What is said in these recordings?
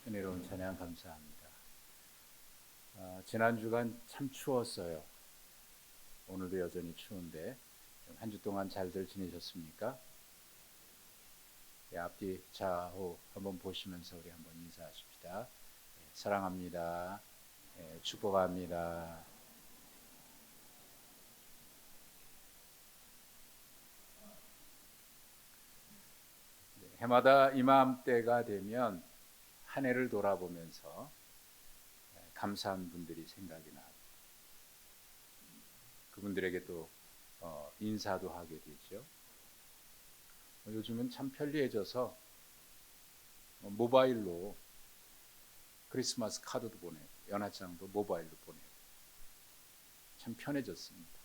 은혜로운 찬양 감사합니다. 지난 주간 참 추웠어요. 오늘도 여전히 추운데 한 주 동안 잘들 지내셨습니까? 앞뒤 좌우 한번 보시면서 우리 한번 인사하십시다. 사랑합니다. 축복합니다. 해마다 이맘때가 되면 한 해를 돌아보면서 감사한 분들이 생각이 나고 그분들에게 또 인사도 하게 되죠. 요즘은 참 편리해져서 모바일로 크리스마스 카드도 보내고 연하장도 모바일로 보내고 참 편해졌습니다.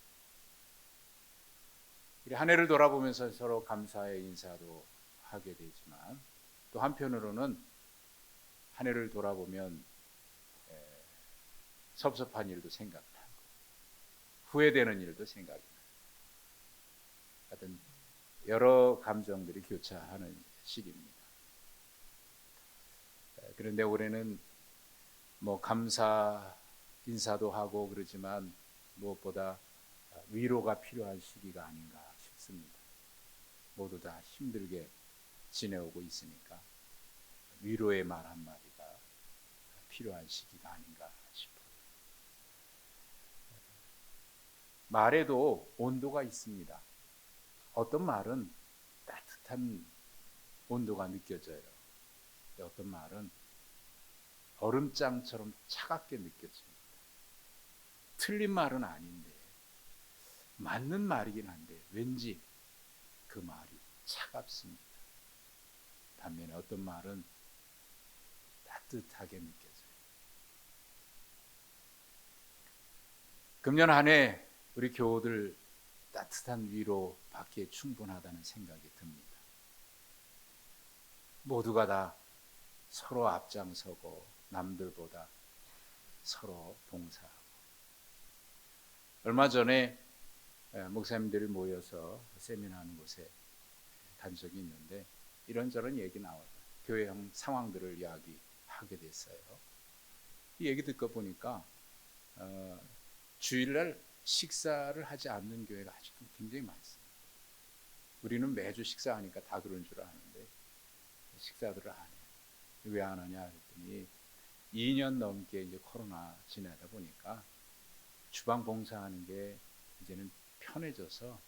한 해를 돌아보면서 서로 감사의 인사도 하게 되지만 또 한편으로는 한 해를 돌아보면 섭섭한 일도 생각나고 후회되는 일도 생각이 나고 하여튼 여러 감정들이 교차하는 시기입니다. 그런데 올해는 감사 인사도 하고 그러지만 무엇보다 위로가 필요한 시기가 아닌가 싶습니다. 모두 다 힘들게 지내오고 있으니까 위로의 말 한마디가 필요한 시기가 아닌가 싶어요. 말에도 온도가 있습니다. 어떤 말은 따뜻한 온도가 느껴져요. 어떤 말은 얼음장처럼 차갑게 느껴집니다. 틀린 말은 아닌데 맞는 말이긴 한데 왠지 그 말이 차갑습니다. 반면에 어떤 말은 따뜻하게 느껴져요. 금년 한 해 우리 교우들 따뜻한 위로 받기에 충분하다는 생각이 듭니다. 모두가 다 서로 앞장서고 남들보다 서로 봉사하고 얼마 전에 목사님들이 모여서 세미나하는 곳에 간 적이 있는데 이런저런 얘기 나와요. 교회형 상황들을 이야기하게 됐어요. 이 얘기 듣고 보니까 주일날 식사를 하지 않는 교회가 아직도 굉장히 많습니다. 우리는 매주 식사하니까 다 그런 줄 아는데 식사들을 안 해요. 왜 안 하냐 그랬더니 2년 넘게 이제 코로나 지내다 보니까 주방 봉사하는 게 이제는 편해져서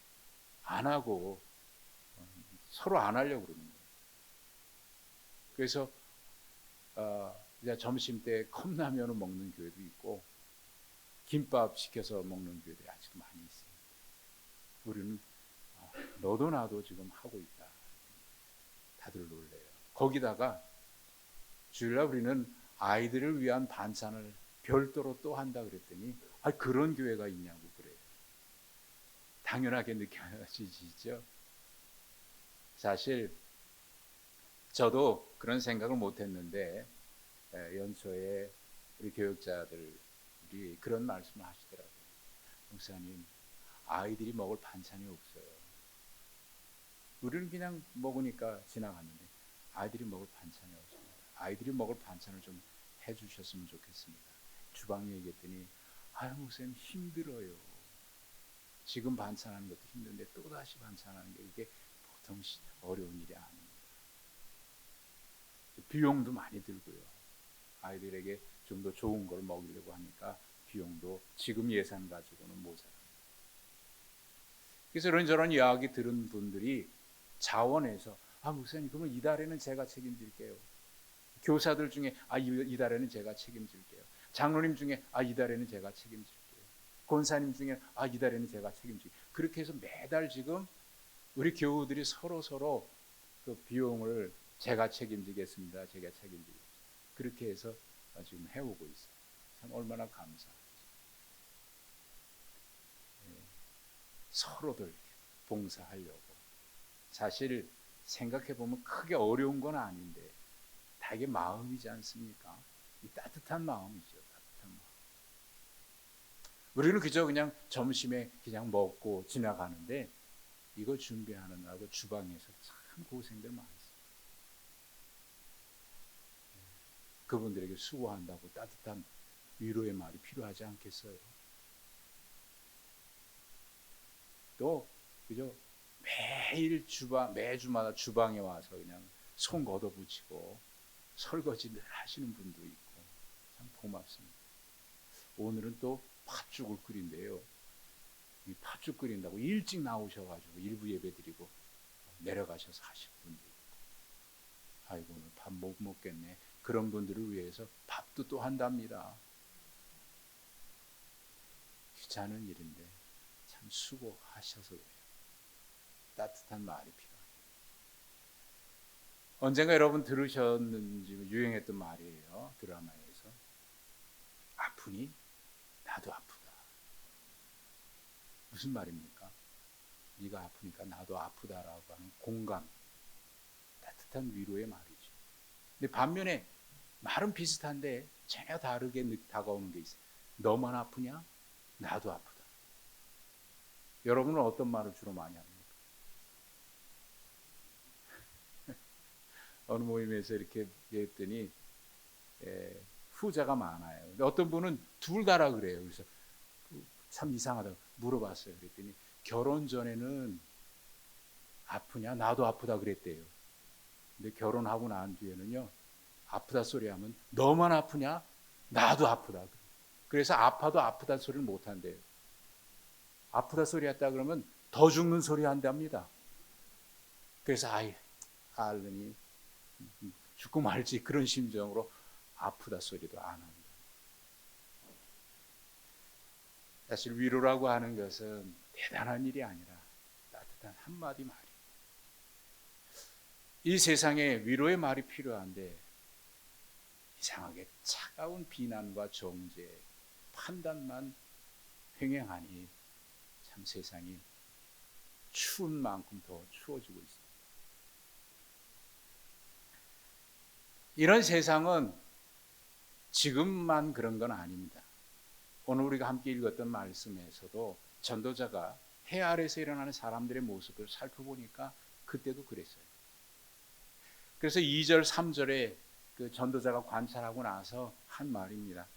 안 하고 서로 안 하려고 그러는 거예요. 그래서 이제 점심 때 컵라면을 먹는 교회도 있고 김밥 시켜서 먹는 교회들이 아직도 많이 있습니다. 우리는 너도 나도 지금 하고 있다. 다들 놀래요. 거기다가 주일날 우리는 아이들을 위한 반찬을 별도로 또 한다 그랬더니 그런 교회가 있냐고 그래요. 당연하게 느껴지시죠? 사실 저도 그런 생각을 못했는데 연초에 우리 교육자들이 그런 말씀을 하시더라고요. 목사님, 아이들이 먹을 반찬이 없어요. 우리는 그냥 먹으니까 지나갔는데 아이들이 먹을 반찬이 없습니다. 아이들이 먹을 반찬을 좀 해주셨으면 좋겠습니다. 주방에 얘기했더니 목사님 힘들어요. 지금 반찬하는 것도 힘든데 또다시 반찬하는 게 그게 보통 어려운 일이 아닙니다. 비용도 많이 들고요. 아이들에게 좀 더 좋은 걸 먹이려고 하니까 비용도 지금 예산 가지고는 모자랍니다. 그래서 이런저런 이야기 들은 분들이 자원해서 목사님 그러면 이달에는 제가 책임질게요. 교사들 중에 이달에는 제가 책임질게요. 장로님 중에 이달에는 제가 책임질게요. 권사님 중에 이달에는 제가 책임질게요. 그렇게 해서 매달 지금 우리 교우들이 서로 그 비용을 제가 책임지겠습니다. 제가 책임지겠습니다. 그렇게 해서 지금 해오고 있어요. 참 얼마나 감사하죠. 서로들 이렇게 봉사하려고. 사실 생각해보면 크게 어려운 건 아닌데 다 이게 마음이지 않습니까? 이 따뜻한 마음이죠. 따뜻한 마음. 우리는 그냥 점심에 그냥 먹고 지나가는데 이거 준비하느라고 주방에서 참 고생들 많습니다. 그분들에게 수고한다고 따뜻한 위로의 말이 필요하지 않겠어요? 또 그죠? 매주마다 주방에 와서 그냥 손 걷어붙이고 설거지 늘 하시는 분도 있고 참 고맙습니다. 오늘은 또 팥죽을 끓인대요. 이 팥죽 끓인다고 일찍 나오셔가지고 일부 예배 드리고 내려가셔서 하실 분도 있고, 아이고 오늘 밥 못 먹겠네. 그런 분들을 위해서 밥도 또 한답니다. 귀찮은 일인데 참 수고하셔서 그래요. 따뜻한 말이 필요해요. 언젠가 여러분 들으셨는지 유행했던 말이에요. 드라마에서. 아프니? 나도 아프다. 무슨 말입니까? 네가 아프니까 나도 아프다라고 하는 공감, 따뜻한 위로의 말이죠. 근데 반면에 말은 비슷한데 전혀 다르게 다가오는 게 있어요. 너만 아프냐? 나도 아프다. 여러분은 어떤 말을 주로 많이 합니까? 어느 모임에서 이렇게 얘기했더니 후자가 많아요. 근데 어떤 분은 둘 다라 그래요. 그래서 참 이상하다고 물어봤어요. 그랬더니 결혼 전에는 아프냐? 나도 아프다 그랬대요. 근데 결혼하고 난 뒤에는요, 아프다 소리 하면 너만 아프냐? 나도 아프다. 그래서 아파도 아프다 소리를 못 한대요. 아프다 소리 했다 그러면 더 죽는 소리 한답니다. 그래서 알느니 죽고 말지 그런 심정으로 아프다 소리도 안 합니다. 사실 위로라고 하는 것은 대단한 일이 아니라 따뜻한 한마디 말이에요. 이 세상에 위로의 말이 필요한데 이상하게 차가운 비난과 정죄, 판단만 횡행하니 참 세상이 추운 만큼 더 추워지고 있습니다. 이런 세상은 지금만 그런 건 아닙니다. 오늘 우리가 함께 읽었던 말씀에서도 전도자가 해 아래에서 일어나는 사람들의 모습을 살펴보니까 그때도 그랬어요. 그래서 2절, 3절에 그 전도자가 관찰하고 나서 한 말입니다.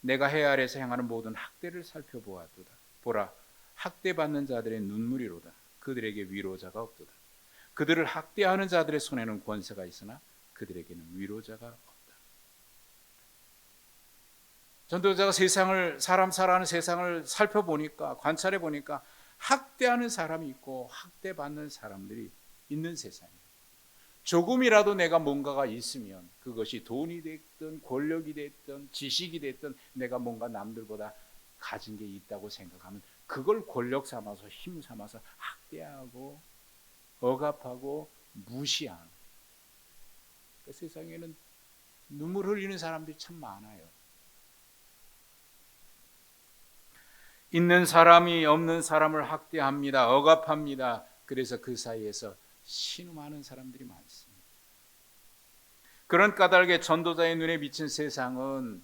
내가 해 아래에서 행하는 모든 학대를 살펴보았도다. 보라, 학대받는 자들의 눈물이로다. 그들에게 위로자가 없도다. 그들을 학대하는 자들의 손에는 권세가 있으나 그들에게는 위로자가 없다. 전도자가 사람 살아가는 세상을 살펴보니까, 관찰해 보니까 학대하는 사람이 있고 학대받는 사람들이 있는 세상이에요. 조금이라도 내가 뭔가가 있으면 그것이 돈이 됐든 권력이 됐든 지식이 됐든 내가 뭔가 남들보다 가진 게 있다고 생각하면 그걸 권력 삼아서 힘 삼아서 학대하고 억압하고 무시하는, 그 세상에는 눈물 흘리는 사람들이 참 많아요. 있는 사람이 없는 사람을 학대합니다. 억압합니다. 그래서 그 사이에서 신음하는 사람들이 많습니다. 그런 까닭에 전도자의 눈에 비친 세상은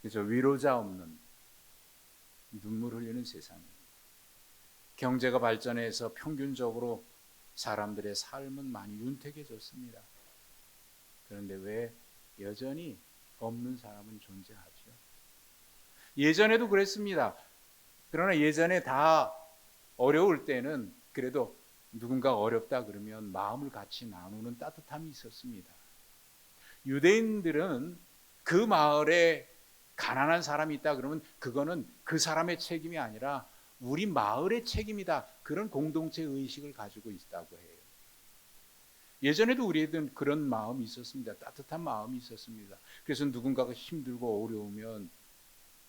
그죠, 위로자 없는 눈물 흘리는 세상입니다. 경제가 발전해서 평균적으로 사람들의 삶은 많이 윤택해졌습니다. 그런데 왜 여전히 없는 사람은 존재하죠? 예전에도 그랬습니다. 그러나 예전에 다 어려울 때는 그래도 누군가 어렵다 그러면 마음을 같이 나누는 따뜻함이 있었습니다. 유대인들은 그 마을에 가난한 사람이 있다 그러면 그거는 그 사람의 책임이 아니라 우리 마을의 책임이다. 그런 공동체 의식을 가지고 있다고 해요. 예전에도 우리에는 그런 마음이 있었습니다. 따뜻한 마음이 있었습니다. 그래서 누군가가 힘들고 어려우면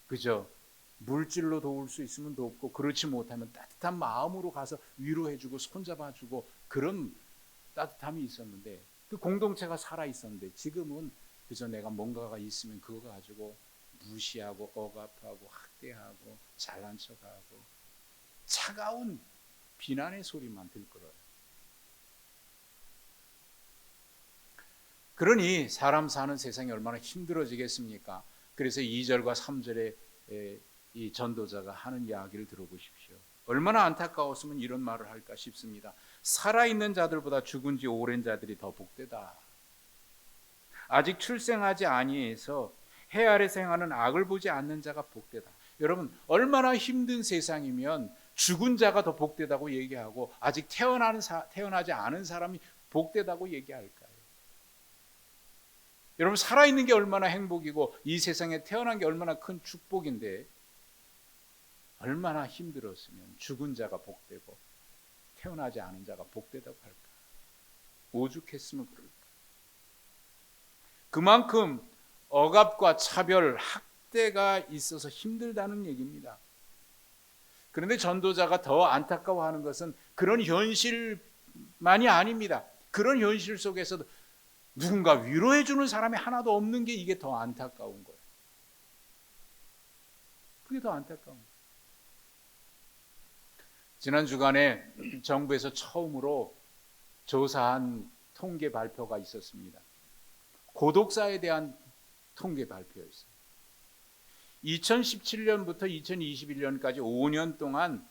그저 물질로 도울 수 있으면 돕고, 그렇지 못하면 따뜻한 마음으로 가서 위로해주고 손잡아주고, 그런 따뜻함이 있었는데 그 공동체가 살아있었는데 지금은 그저 내가 뭔가가 있으면 그거 가지고 무시하고 억압하고 학대하고 잘난 척하고 차가운 비난의 소리만 들끓어요. 그러니 사람 사는 세상이 얼마나 힘들어지겠습니까? 그래서 2절과 3절에 이 전도자가 하는 이야기를 들어보십시오. 얼마나 안타까웠으면 이런 말을 할까 싶습니다. 살아있는 자들보다 죽은 지 오랜 자들이 더 복되다. 아직 출생하지 아니해서 해 아래서 행하는 악을 보지 않는 자가 복되다. 여러분, 얼마나 힘든 세상이면 죽은 자가 더 복되다고 얘기하고 아직 태어나지 않은 사람이 복되다고 얘기할까요? 여러분, 살아있는 게 얼마나 행복이고 이 세상에 태어난 게 얼마나 큰 축복인데 얼마나 힘들었으면 죽은 자가 복되고 태어나지 않은 자가 복되다고 할까? 오죽했으면 그럴까? 그만큼 억압과 차별, 학대가 있어서 힘들다는 얘기입니다. 그런데 전도자가 더 안타까워하는 것은 그런 현실만이 아닙니다. 그런 현실 속에서도 누군가 위로해 주는 사람이 하나도 없는 게 이게 더 안타까운 거예요. 그게 더 안타까운 거예요. 지난 주간에 정부에서 처음으로 조사한 통계 발표가 있었습니다. 고독사에 대한 통계 발표였어요. 2017년부터 2021년까지 5년 동안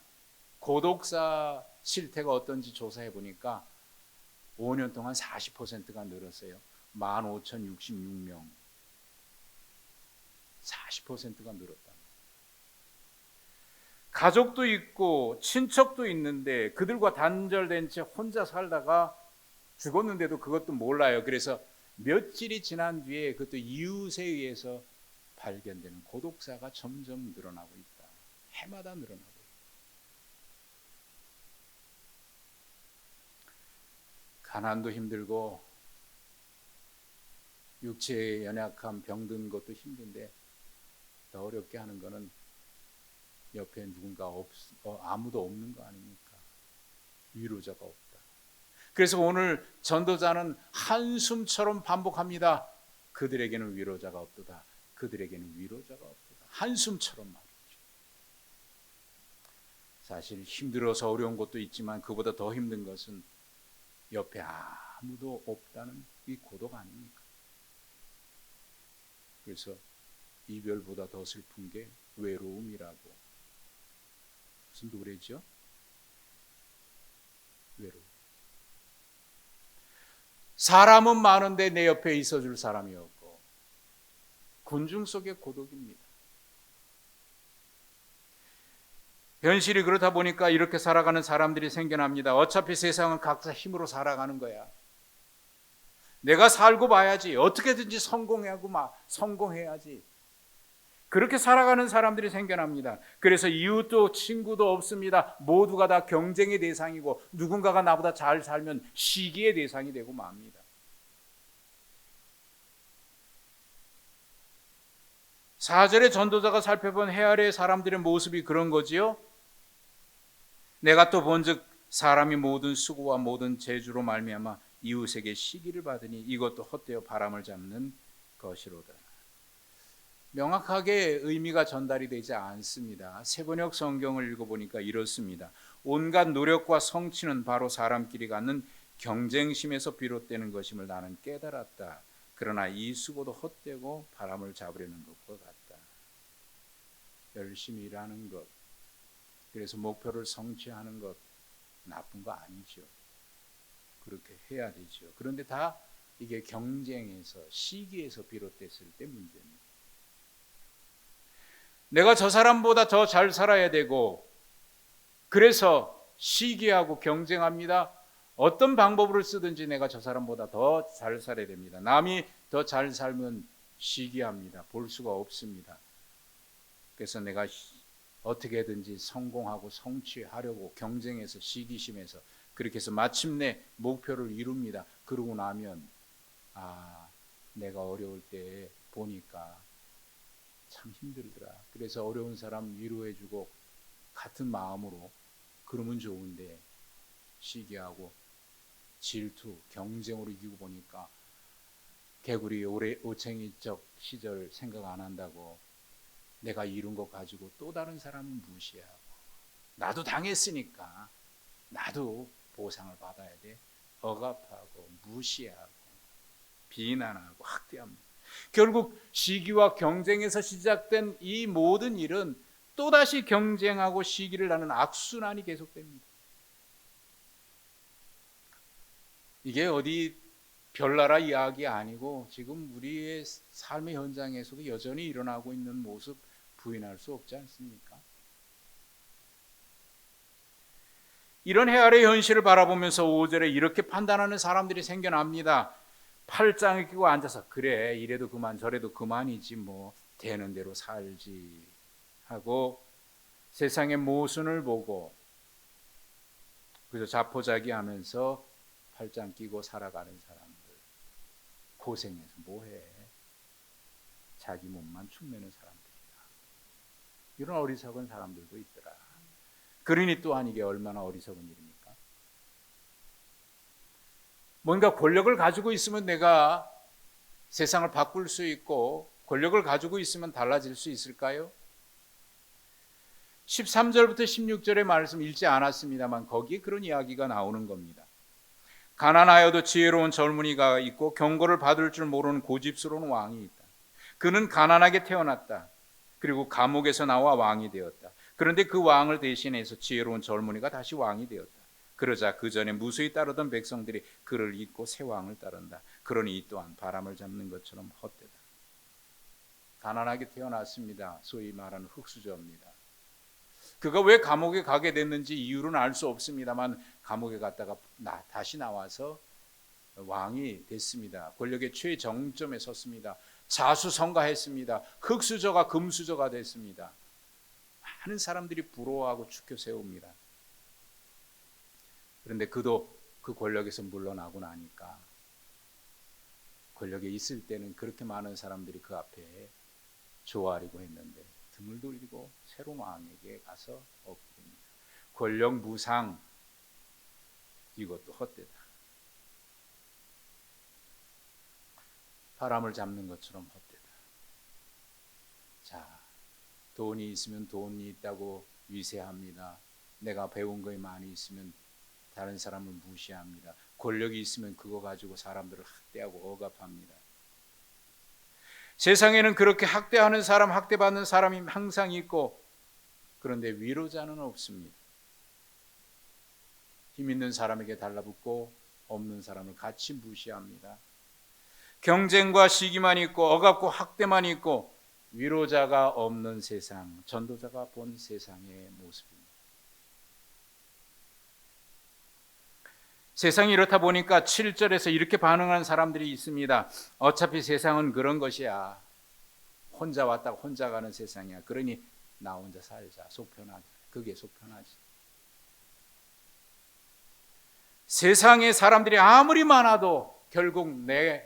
고독사 실태가 어떤지 조사해 보니까 5년 동안 40%가 늘었어요. 15,066명. 40%가 늘었다. 가족도 있고 친척도 있는데 그들과 단절된 채 혼자 살다가 죽었는데도 그것도 몰라요. 그래서 며칠이 지난 뒤에 그것도 이웃에 의해서 발견되는 고독사가 점점 늘어나고 있다. 해마다 늘어나고 있다. 가난도 힘들고 육체의 연약함, 병든 것도 힘든데 더 어렵게 하는 것은 옆에 누군가 아무도 없는 거 아닙니까? 위로자가 없다. 그래서 오늘 전도자는 한숨처럼 반복합니다. 그들에게는 위로자가 없도다. 그들에게는 위로자가 없도다. 한숨처럼 말이죠. 사실 힘들어서 어려운 것도 있지만 그보다 더 힘든 것은 옆에 아무도 없다는 이 고독 아닙니까? 그래서 이별보다 더 슬픈 게 외로움이라고. 무슨 노래죠? 외로움. 사람은 많은데 내 옆에 있어줄 사람이 없고 군중 속의 고독입니다. 현실이 그렇다 보니까 이렇게 살아가는 사람들이 생겨납니다. 어차피 세상은 각자 힘으로 살아가는 거야. 내가 살고 봐야지. 어떻게든지 성공해야지. 그렇게 살아가는 사람들이 생겨납니다. 그래서 이웃도 친구도 없습니다. 모두가 다 경쟁의 대상이고 누군가가 나보다 잘 살면 시기의 대상이 되고 맙니다. 4절의 전도자가 살펴본 해 아래의 사람들의 모습이 그런 거지요. 내가 또 본즉 사람이 모든 수고와 모든 재주로 말미암아 이웃에게 시기를 받으니 이것도 헛되어 바람을 잡는 것이로다. 명확하게 의미가 전달이 되지 않습니다. 세번역 성경을 읽어보니까 이렇습니다. 온갖 노력과 성취는 바로 사람끼리 갖는 경쟁심에서 비롯되는 것임을 나는 깨달았다. 그러나 이 수고도 헛되고 바람을 잡으려는 것과 같다. 열심히 일하는 것, 그래서 목표를 성취하는 것 나쁜 거 아니죠. 그렇게 해야 되죠. 그런데 다 이게 경쟁에서, 시기에서 비롯됐을 때 문제입니다. 내가 저 사람보다 더 잘 살아야 되고 그래서 시기하고 경쟁합니다. 어떤 방법을 쓰든지 내가 저 사람보다 더 잘 살아야 됩니다. 남이 더 잘 살면 시기합니다. 볼 수가 없습니다. 그래서 내가 어떻게든지 성공하고 성취하려고 경쟁해서 시기심에서 그렇게 해서 마침내 목표를 이룹니다. 그러고 나면 내가 어려울 때 보니까 참 힘들더라. 그래서 어려운 사람 위로해주고 같은 마음으로 그러면 좋은데 시기하고 질투, 경쟁으로 이기고 보니까 개구리 오챙이적 시절 생각 안 한다고 내가 이룬 거 가지고 또 다른 사람은 무시하고 나도 당했으니까 나도 보상을 받아야 돼. 억압하고 무시하고 비난하고 학대합니다. 결국 시기와 경쟁에서 시작된 이 모든 일은 또다시 경쟁하고 시기를 나는 악순환이 계속됩니다. 이게 어디 별나라 이야기 아니고 지금 우리의 삶의 현장에서도 여전히 일어나고 있는 모습 부인할 수 없지 않습니까? 이런 해아의 현실을 바라보면서 5절에 이렇게 판단하는 사람들이 생겨납니다. 팔짱을 끼고 앉아서 그래 이래도 그만 저래도 그만이지 뭐 되는 대로 살지 하고 세상의 모순을 보고 그저 자포자기하면서 팔짱 끼고 살아가는 사람들, 고생해서 뭐해, 자기 몸만 축내는 사람들이다. 이런 어리석은 사람들도 있더라. 그러니 또한 이게 얼마나 어리석은 일입니까? 뭔가 권력을 가지고 있으면 내가 세상을 바꿀 수 있고 권력을 가지고 있으면 달라질 수 있을까요? 13절부터 16절의 말씀 읽지 않았습니다만 거기에 그런 이야기가 나오는 겁니다. 가난하여도 지혜로운 젊은이가 있고 경고를 받을 줄 모르는 고집스러운 왕이 있다. 그는 가난하게 태어났다. 그리고 감옥에서 나와 왕이 되었다. 그런데 그 왕을 대신해서 지혜로운 젊은이가 다시 왕이 되었다. 그러자 그 전에 무수히 따르던 백성들이 그를 잊고 새 왕을 따른다. 그러니 이 또한 바람을 잡는 것처럼 헛되다. 가난하게 태어났습니다. 소위 말하는 흙수저입니다. 그가 왜 감옥에 가게 됐는지 이유는 알 수 없습니다만 감옥에 갔다가 다시 나와서 왕이 됐습니다. 권력의 최정점에 섰습니다. 자수성가했습니다. 흙수저가 금수저가 됐습니다. 많은 사람들이 부러워하고 추켜 세웁니다. 그런데 그도 그 권력에서 물러나고 나니까 권력에 있을 때는 그렇게 많은 사람들이 그 앞에 조아리고 했는데 등을 돌리고 새로운 왕에게 가서 얻게 됩니다. 권력 무상 이것도 헛되다. 바람을 잡는 것처럼 헛되다. 자, 돈이 있으면 돈이 있다고 위세합니다. 내가 배운 것이 많이 있으면 다른 사람을 무시합니다. 권력이 있으면 그거 가지고 사람들을 학대하고 억압합니다. 세상에는 그렇게 학대하는 사람, 학대받는 사람이 항상 있고 그런데 위로자는 없습니다. 힘 있는 사람에게 달라붙고 없는 사람을 같이 무시합니다. 경쟁과 시기만 있고 억압과 학대만 있고 위로자가 없는 세상, 전도자가 본 세상의 모습입니다. 세상이 이렇다 보니까 7절에서 이렇게 반응하는 사람들이 있습니다. 어차피 세상은 그런 것이야. 혼자 왔다가 혼자 가는 세상이야. 그러니 나 혼자 살자. 속 편하게. 그게 속 편하지. 세상에 사람들이 아무리 많아도 결국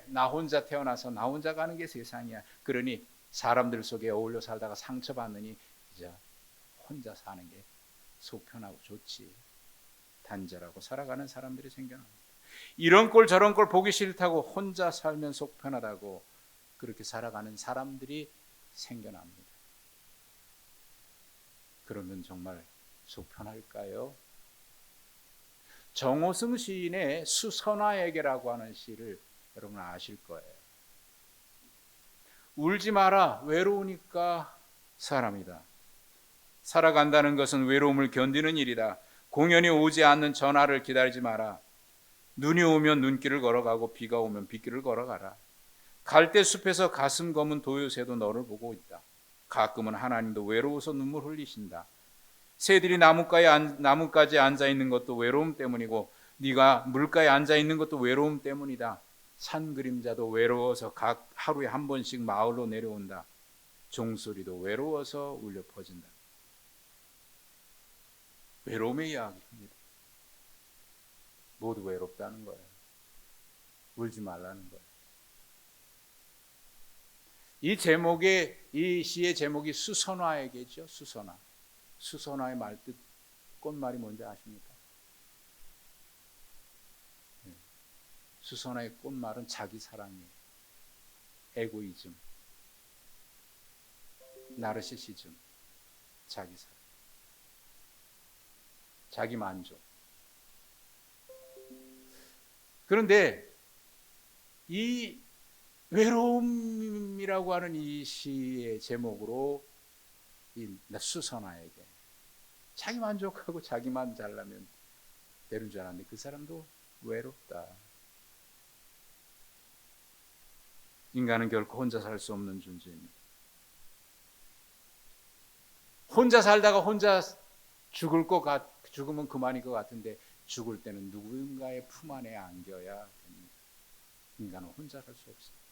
나 혼자 태어나서 나 혼자 가는 게 세상이야. 그러니 사람들 속에 어울려 살다가 상처받느니 이제 혼자 사는 게 속 편하고 좋지. 단절하고 살아가는 사람들이 생겨납니다. 이런 꼴 저런 꼴 보기 싫다고 혼자 살면 속 편하다고 그렇게 살아가는 사람들이 생겨납니다. 그러면 정말 속 편할까요? 정호승 시인의 수선화에게라고 하는 시를 여러분 아실 거예요. 울지 마라. 외로우니까 사람이다. 살아간다는 것은 외로움을 견디는 일이다. 공연이 오지 않는 전화를 기다리지 마라. 눈이 오면 눈길을 걸어가고 비가 오면 빗길을 걸어가라. 갈대숲에서 가슴 검은 도요새도 너를 보고 있다. 가끔은 하나님도 외로워서 눈물 흘리신다. 새들이 나뭇가지에 앉아 있는 것도 외로움 때문이고 네가 물가에 앉아 있는 것도 외로움 때문이다. 산 그림자도 외로워서 각 하루에 한 번씩 마을로 내려온다. 종소리도 외로워서 울려 퍼진다. 외로움의 이야기입니다. 모두 외롭다는 거예요. 울지 말라는 거예요. 이 시의 제목이 수선화에게죠. 수선화. 수선화의 말뜻 꽃말이 뭔지 아십니까? 수선화의 꽃말은 자기 사랑이에요. 에고이즘, 나르시시즘, 자기 사랑, 자기 만족. 그런데 이 외로움이라고 하는 이 시의 제목으로 이 수선화에게 자기 만족하고 자기만 잘나면 되는 줄 알았는데 그 사람도 외롭다. 인간은 결코 혼자 살 수 없는 존재입니다. 혼자 살다가 혼자 죽으면 그만일 것 같은데 죽을 때는 누군가의 품 안에 안겨야 됩니다. 인간은 혼자 살 수 없습니다.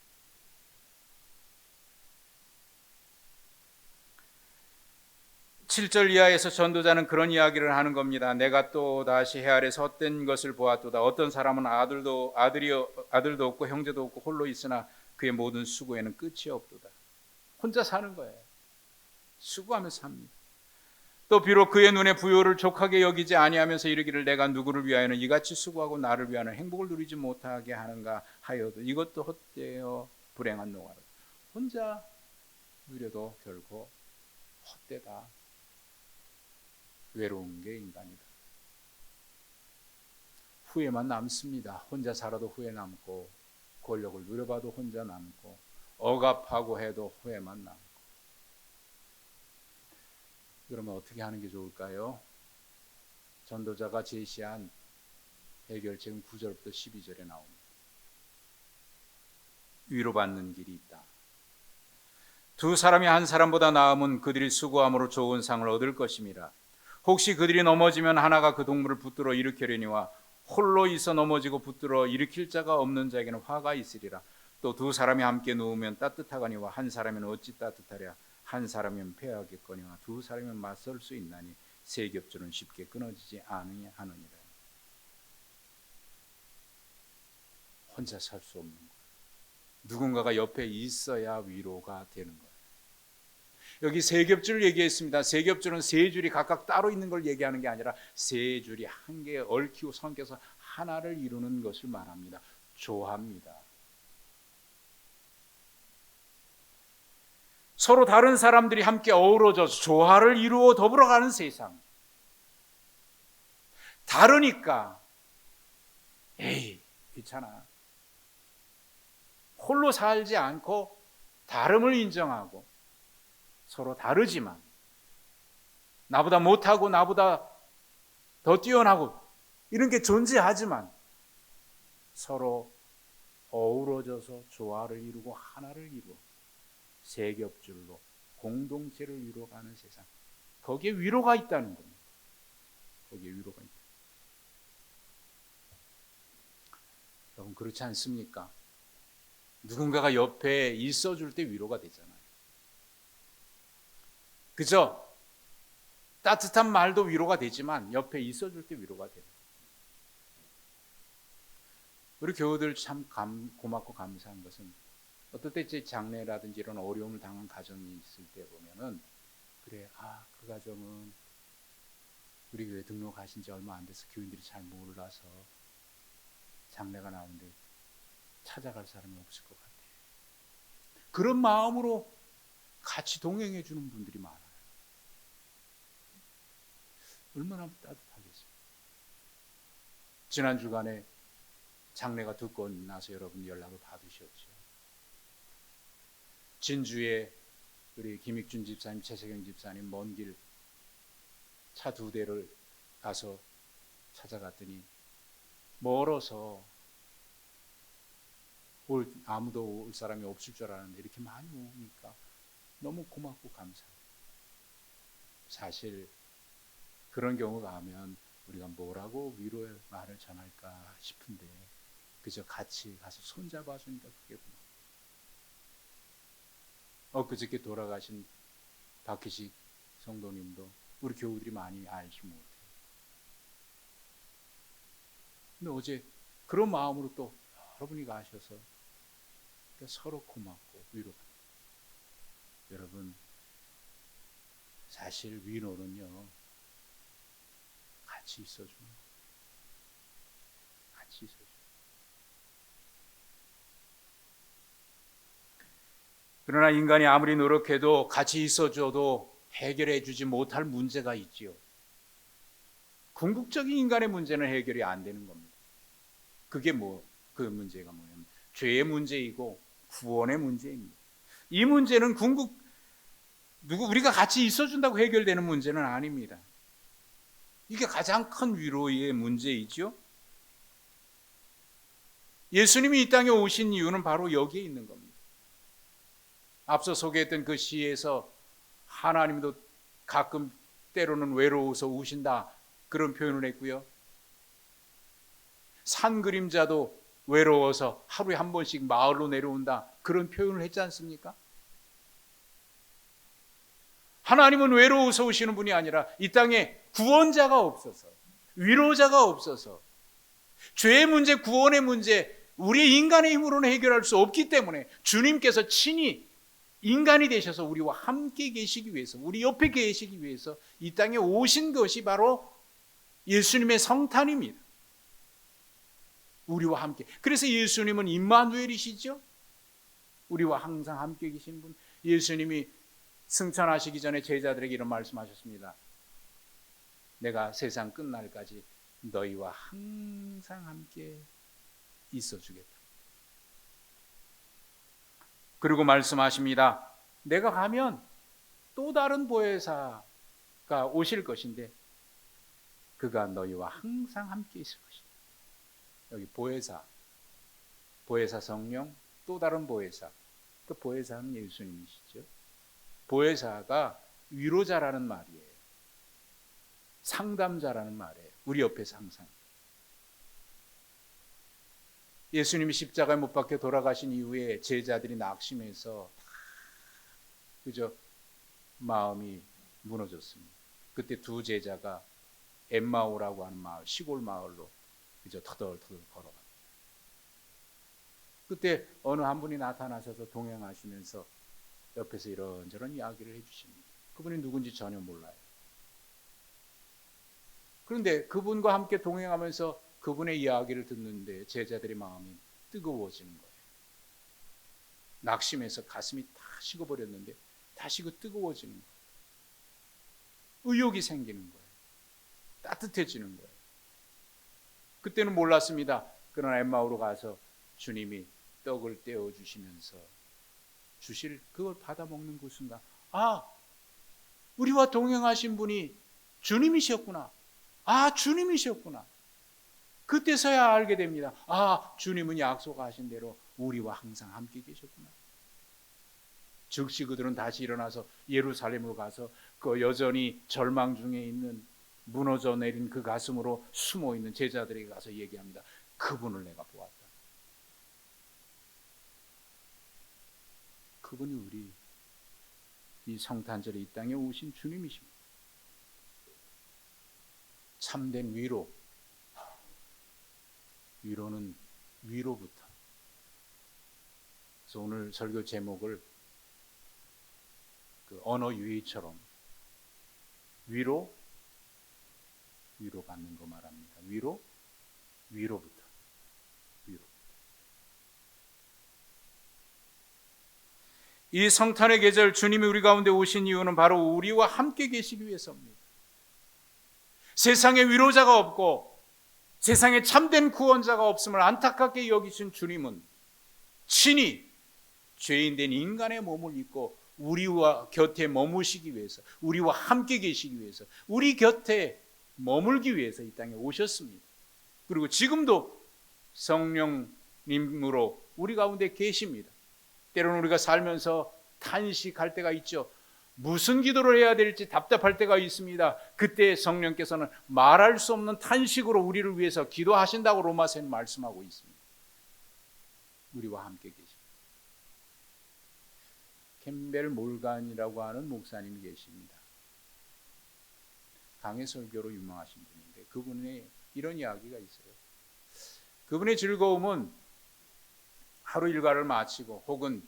7절 이하에서 전도자는 그런 이야기를 하는 겁니다. 내가 또 다시 해 아래서 헛된 것을 보았도다. 어떤 사람은 아들도 없고 형제도 없고 홀로 있으나 그의 모든 수고에는 끝이 없도다. 혼자 사는 거예요. 수고하며 삽니다. 또 비록 그의 눈에 부요를 족하게 여기지 아니하면서 이르기를 내가 누구를 위하여는 이같이 수고하고 나를 위하여는 행복을 누리지 못하게 하는가 하여도 이것도 헛되어 불행한 노가다. 혼자 누려도 결코 헛되다. 외로운 게 인간이다. 후회만 남습니다. 혼자 살아도 후회 남고, 권력을 누려봐도 혼자 남고, 억압하고 해도 후회만 남고. 그러면 어떻게 하는 게 좋을까요? 전도자가 제시한 해결책은 9절부터 12절에 나옵니다. 위로받는 길이 있다. 두 사람이 한 사람보다 나음은 그들이 수고함으로 좋은 상을 얻을 것임이라. 혹시 그들이 넘어지면 하나가 그 동물을 붙들어 일으키려니와 홀로 있어 넘어지고 붙들어 일으킬 자가 없는 자에게는 화가 있으리라. 또 두 사람이 함께 누우면 따뜻하거니와 한 사람은 어찌 따뜻하랴. 한 사람이면 패하겠거니와 두 사람이면 맞설 수 있나니 세 겹줄은 쉽게 끊어지지 않으니라. 혼자 살 수 없는 거예요. 누군가가 옆에 있어야 위로가 되는 거예요. 여기 세 겹줄 얘기했습니다. 세 겹줄은 세 줄이 각각 따로 있는 걸 얘기하는 게 아니라 세 줄이 한 개에 얽히고 섞여서 하나를 이루는 것을 말합니다. 조합니다. 서로 다른 사람들이 함께 어우러져서 조화를 이루어 더불어가는 세상. 다르니까 에이 귀찮아. 홀로 살지 않고 다름을 인정하고 서로 다르지만 나보다 못하고 나보다 더 뛰어나고 이런 게 존재하지만 서로 어우러져서 조화를 이루고 하나를 이루어 세 겹줄로 공동체를 이루어가는 세상. 거기에 위로가 있다는 겁니다. 거기에 위로가 있다. 여러분 그렇지 않습니까? 누군가가 옆에 있어줄 때 위로가 되잖아요. 그죠? 따뜻한 말도 위로가 되지만 옆에 있어줄 때 위로가 돼요. 우리 교우들 참 고맙고 감사한 것은 어떨 때 제 장례라든지 이런 어려움을 당한 가정이 있을 때 보면은 그래 그 가정은 우리 교회 등록하신 지 얼마 안 돼서 교인들이 잘 몰라서 장례가 나오는데 찾아갈 사람이 없을 것 같아. 그런 마음으로 같이 동행해 주는 분들이 많아요. 얼마나 따뜻하겠어요. 지난 주간에 장례가 듣고 나서 여러분 연락을 받으셨죠. 진주에 우리 김익준 집사님, 최세경 집사님 먼 길 차 2대를 가서 찾아갔더니 멀어서 아무도 올 사람이 없을 줄 알았는데 이렇게 많이 오니까 너무 고맙고 감사해요. 사실 그런 경우가 하면 우리가 뭐라고 위로의 말을 전할까 싶은데 그저 같이 가서 손잡아 주니까 그게 고마워요. 엊그저께 돌아가신 박희식 성도님도 우리 교우들이 많이 알지 못해요. 근데 어제 그런 마음으로 또 여러분이 가셔서 서로 고맙고 위로가 돼요. 여러분 사실 위로는요 같이 있어주는 거예요. 같이 있어주는 거예요. 그러나 인간이 아무리 노력해도 같이 있어줘도 해결해 주지 못할 문제가 있지요. 궁극적인 인간의 문제는 해결이 안 되는 겁니다. 그게 그 문제가 뭐냐면 죄의 문제이고 구원의 문제입니다. 이 문제는 우리가 같이 있어준다고 해결되는 문제는 아닙니다. 이게 가장 큰 위로의 문제이죠. 예수님이 이 땅에 오신 이유는 바로 여기에 있는 겁니다. 앞서 소개했던 그 시에서 하나님도 가끔 때로는 외로워서 우신다, 그런 표현을 했고요. 산 그림자도 외로워서 하루에 한 번씩 마을로 내려온다, 그런 표현을 했지 않습니까? 하나님은 외로워서 오시는 분이 아니라 이 땅에 구원자가 없어서, 위로자가 없어서, 죄의 문제, 구원의 문제, 우리의 인간의 힘으로는 해결할 수 없기 때문에 주님께서 친히 인간이 되셔서 우리와 함께 계시기 위해서, 우리 옆에 계시기 위해서 이 땅에 오신 것이 바로 예수님의 성탄입니다. 우리와 함께. 그래서 예수님은 임마누엘이시죠. 우리와 항상 함께 계신 분. 예수님이 승천하시기 전에 제자들에게 이런 말씀하셨습니다. 내가 세상 끝날까지 너희와 항상 함께 있어주겠다. 그리고 말씀하십니다. 내가 가면 또 다른 보혜사가 오실 것인데 그가 너희와 항상 함께 있을 것이다. 여기 보혜사, 보혜사 성령, 또 다른 보혜사. 그 보혜사는 예수님이시죠. 보혜사가 위로자라는 말이에요. 상담자라는 말이에요. 우리 옆에서 항상. 예수님이 십자가에 못 박혀 돌아가신 이후에 제자들이 낙심해서 그저 마음이 무너졌습니다. 그때 두 제자가 엠마오라고 하는 마을, 시골 마을로 그저 터덜터덜 걸어갑니다. 그때 어느 한 분이 나타나셔서 동행하시면서 옆에서 이런저런 이야기를 해주십니다. 그분이 누군지 전혀 몰라요. 그런데 그분과 함께 동행하면서 그분의 이야기를 듣는데 제자들의 마음이 뜨거워지는 거예요. 낙심해서 가슴이 다 식어버렸는데 다시 그 뜨거워지는 거예요. 의욕이 생기는 거예요. 따뜻해지는 거예요. 그때는 몰랐습니다. 그러나 엠마오로 가서 주님이 떡을 떼어주시면서 주실 그걸 받아 먹는 그 순간, 아, 우리와 동행하신 분이 주님이셨구나. 아, 주님이셨구나. 그때서야 알게 됩니다. 아, 주님은 약속하신 대로 우리와 항상 함께 계셨구나. 즉시 그들은 다시 일어나서 예루살렘으로 가서 그 여전히 절망 중에 있는, 무너져 내린 그 가슴으로 숨어 있는 제자들에게 가서 얘기합니다. 그분을 내가 보았다. 그분이 우리 이 성탄절에 이 땅에 오신 주님이십니다. 참된 위로는 위로부터. 그래서 오늘 설교 제목을 그 언어 유희처럼 위로받는 거 말합니다. 위로부터. 이 성탄의 계절 주님이 우리 가운데 오신 이유는 바로 우리와 함께 계시기 위해서입니다. 세상에 위로자가 없고 세상에 참된 구원자가 없음을 안타깝게 여기신 주님은 친히 죄인된 인간의 몸을 입고 우리와 곁에 머무시기 위해서, 우리와 함께 계시기 위해서, 우리 곁에 머물기 위해서 이 땅에 오셨습니다. 그리고 지금도 성령님으로 우리 가운데 계십니다. 때로는 우리가 살면서 탄식할 때가 있죠. 무슨 기도를 해야 될지 답답할 때가 있습니다. 그때 성령께서는 말할 수 없는 탄식으로 우리를 위해서 기도하신다고 로마서에는 말씀하고 있습니다. 우리와 함께 계십니다. 캠벨 몰간이라고 하는 목사님이 계십니다. 강해 설교로 유명하신 분인데 그분의 이런 이야기가 있어요. 그분의 즐거움은 하루 일과를 마치고 혹은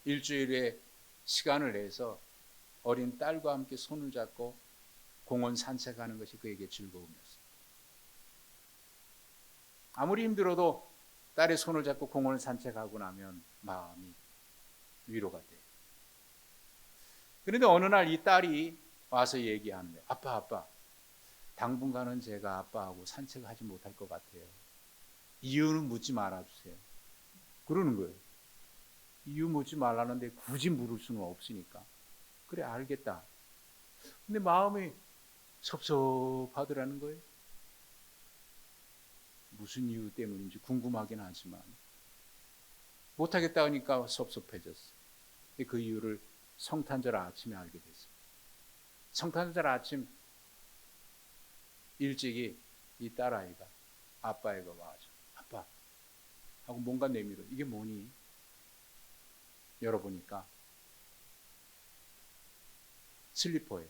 일주일에 시간을 내서 어린 딸과 함께 손을 잡고 공원 산책하는 것이 그에게 즐거움이었어요. 아무리 힘들어도 딸의 손을 잡고 공원을 산책하고 나면 마음이 위로가 돼요. 그런데 어느 날 이 딸이 와서 얘기하는데, 아빠, 당분간은 제가 아빠하고 산책하지 못할 것 같아요. 이유는 묻지 말아주세요. 그러는 거예요. 이유 묻지 말라는데 굳이 물을 수는 없으니까. 그래, 알겠다. 근데 마음이 섭섭하더라는 거예요. 무슨 이유 때문인지 궁금하긴 하지만 못하겠다 하니까 섭섭해졌어. 그 이유를 성탄절 아침에 알게 됐어요. 성탄절 아침 일찍이 이 딸아이가 아빠에게 와서 아빠 하고 뭔가 내밀어. 이게 뭐니? 열어보니까 슬리퍼예요.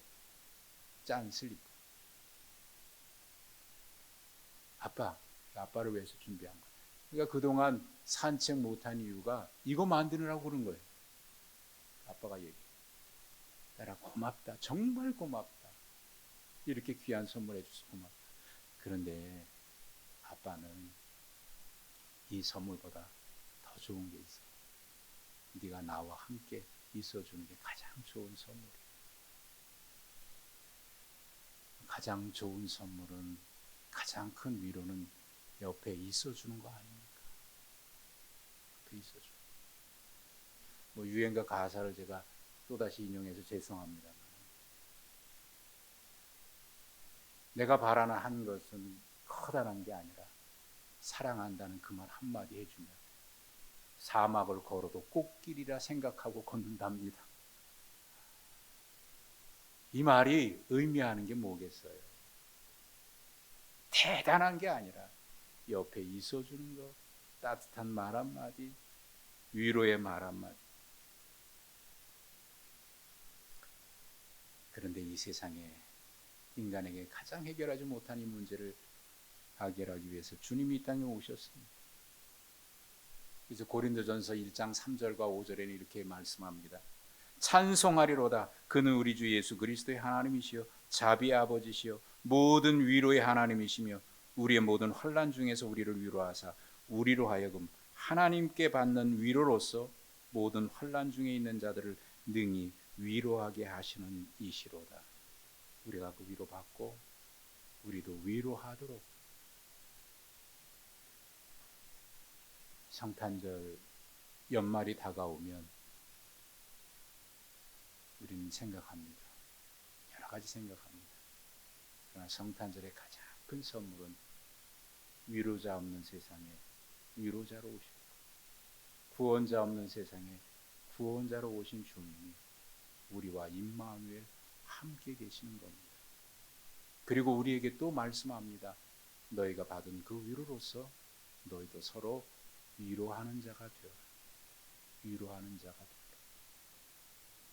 짠 슬리퍼. 아빠를 위해서 준비한 거야. 그러니까 그동안 산책 못한 이유가 이거 만드느라고 그런 거예요. 아빠가 얘기해. 딸아 고맙다. 정말 고맙다. 이렇게 귀한 선물 해줘서 고맙다. 그런데 아빠는 이 선물보다 더 좋은 게 있어. 네가 나와 함께 있어주는 게 가장 좋은 선물이야. 가장 좋은 선물은, 가장 큰 위로는 옆에 있어주는 거 아닙니까? 옆에 있어주는. 뭐 유행가 가사를 제가 또다시 인용해서 죄송합니다만, 내가 바라는 한 것은 커다란 게 아니라 사랑한다는 그 말 한마디 해주면 사막을 걸어도 꽃길이라 생각하고 걷는답니다. 이 말이 의미하는 게 뭐겠어요? 대단한 게 아니라 옆에 있어주는 것, 따뜻한 말 한마디, 위로의 말 한마디. 그런데 이 세상에 인간에게 가장 해결하지 못한 이 문제를 해결하기 위해서 주님이 이 땅에 오셨습니다. 그래서 고린도전서 1장 3절과 5절에는 이렇게 말씀합니다. 찬송하리로다. 그는 우리 주 예수 그리스도의 하나님이시여 자비의 아버지시여 모든 위로의 하나님이시며 우리의 모든 환난 중에서 우리를 위로하사 우리로 하여금 하나님께 받는 위로로서 모든 환난 중에 있는 자들을 능히 위로하게 하시는 이시로다. 우리가 그 위로받고 우리도 위로하도록. 성탄절 연말이 다가오면 우리는 생각합니다. 여러 가지 생각합니다. 그러나 성탄절의 가장 큰 선물은 위로자 없는 세상에 위로자로 오시고 구원자 없는 세상에 구원자로 오신 주님이 우리와 임마누엘 함께 계시는 겁니다. 그리고 우리에게 또 말씀합니다. 너희가 받은 그 위로로서 너희도 서로 위로하는 자가 되어라. 위로하는 자가 되어라.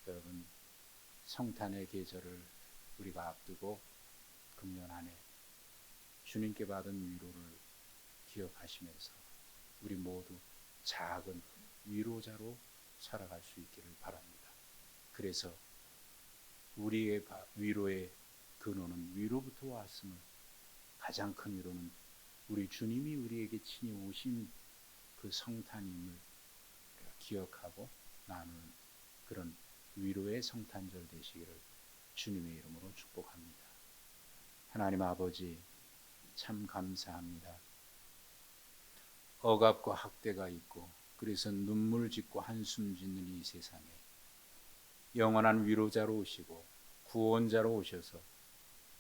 여러분, 성탄의 계절을 우리가 앞두고 금년 한 해 주님께 받은 위로를 기억하시면서 우리 모두 작은 위로자로 살아갈 수 있기를 바랍니다. 그래서 우리의 위로의 근원은 위로부터 왔음을, 가장 큰 위로는 우리 주님이 우리에게 친히 오신 그 성탄임을 기억하고 나누는 그런 위로의 성탄절 되시기를 주님의 이름으로 축복합니다. 하나님 아버지, 참 감사합니다. 억압과 학대가 있고 그래서 눈물 짓고 한숨 짓는 이 세상에 영원한 위로자로 오시고 구원자로 오셔서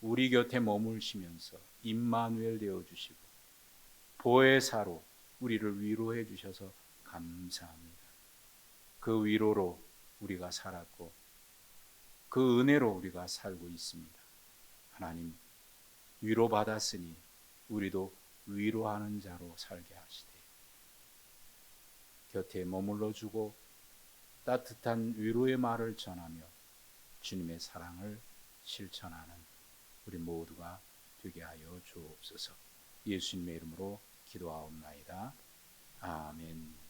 우리 곁에 머물시면서 임마누엘 되어주시고 보혜사로 우리를 위로해 주셔서 감사합니다. 그 위로로 우리가 살았고 그 은혜로 우리가 살고 있습니다. 하나님, 위로받았으니 우리도 위로하는 자로 살게 하시되 곁에 머물러 주고 따뜻한 위로의 말을 전하며 주님의 사랑을 실천하는 우리 모두가 되게 하여 주옵소서. 예수님의 이름으로 기도하옵나이다. 아멘.